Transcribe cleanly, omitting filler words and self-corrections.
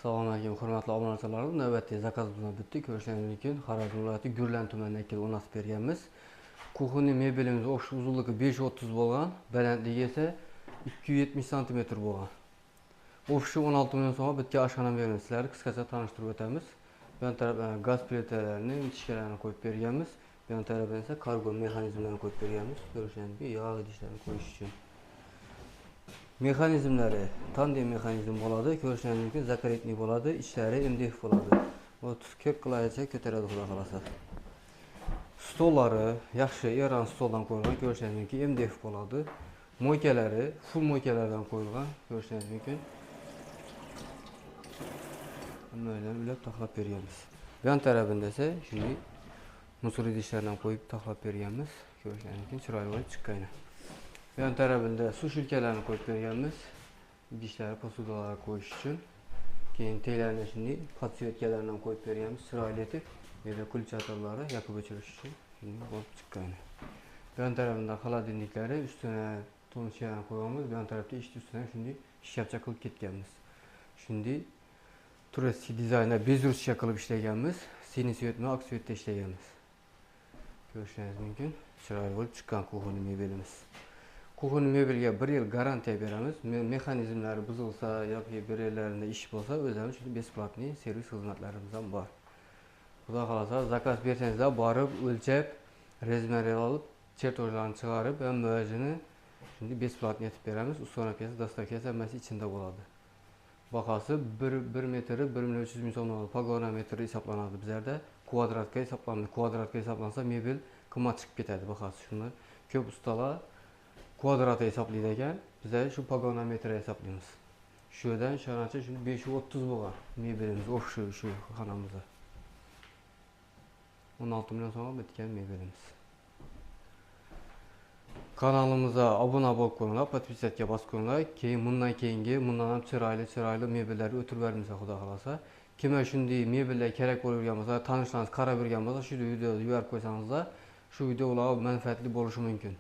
Assalomu alaykum, hurmatli obunachilar. Navbatdagi zakazimiz bitdi. Ko'rishingiz mumkin. Xorazm viloyati Gurlan tumanidagi kelib o'rnatib berganmiz. Kuxunning mebelimiz uzunligi 530 bo'lgan, balandligi esa 270 cm bo'lgan. Ofisi 16 million so'mga bitgan oshxona beramiz. Sizlarni qisqacha tanishtirib o'tamiz. Bu yon tarafdan gaz plitalarini, ichkalarini qo'yib berganmiz. Bu yon tarafdan esa kargo mexanizmlarini qo'yib berganmiz. Ko'rishingiz mumkin, yog' idishlarni qo'yish uchun. Mexanizmlari tandem mexanizm bo'ladi. Ko'rishingiz mumkin, zakoritniy bo'ladi, ichlari MDF bo'ladi. 30-40 qilacha ko'taradi xudo xolasa. Stollari yaxshi eran stoldan qo'yilgan, ko'rishingiz mumkin, MDF bo'ladi. Moykalari full moykalardan qo'yilgan, ko'rishingiz mumkin. Hammalarni ulab taxlab berganmiz. Bu yon tarafida esa shunday musor idishlardan qo'yib taxlab berganmiz. Ko'rishingiz mumkin, chiroyli bo'lib chiqqan. Bu yon tarafida suv shilkalarini qo'yib berganmiz. İdishlar, posudalar qo'yish uchun. Keyin teylarni shunday podsvetkalardan qo'yib berganmiz, chiroyli etib. Yerda kulchatorlari yoqib o'chirish uchun shunday bo'lib chiqqan. Bu yon tarafida xolodilniklari ustuna to'nchalarni qo'yganmiz. Bu yon tarafda eshik ustidan shunday shikapcha qilib ketganmiz. Shunday turistik dizaynda bezruscha qilib ishlaganmiz. Siniy svet bilan oq svetda ishlaganmiz. Ko'rishingiz mumkin, chiroyli bo'lib chiqqan kuxunning mebelimiz. Kuxunning mebelga 1 yil garantiya beramiz. Mexanizmlari buzilsa yoki bir yerlarida ish bo'lsa, o'zimiz shunday besplatniy servis xizmatlarimiz ham bor. Xudo xolasa zakaz bersangizlar, borib o'lchab, razmer olib, chertojlarni chiqarib, hammasini shunday besplatniy etib beramiz. Ustonatkasi, dastavkasi hammasi ichida bo'ladi. Bahasi 1 metri 1 million 300 ming so'm bo'ladi. Pogona metri hisoblanadi bizlarda. Kvadratga hisoblanadi. Kvadratga hisoblansa mebel qimmat chiqib ketadi bahasi. Shuni ko'p ustalar kvadratga hisoblaydi ekan. Biz shu pogona metri hisoblaymiz. Shu yerdan shuncha 530 bo'lgan mebelimiz shu xonamizda. 16 million so'mga bitgan mebelimiz. Kanalimizga obuna bo'lib qo'yinglar, podpisatga bosib qo'yinglar. Keyin bundan ham chiroyli mebellarni o'tirib beramiz xudo xolasa. Kimga shunday mebellar kerak bo'lgan bo'lsa, tanishlarimiz qarab bergan bo'lsa, shu videoni yuborib qo'ysangizlar, shu video ularga manfaatli bo'lishi mumkin.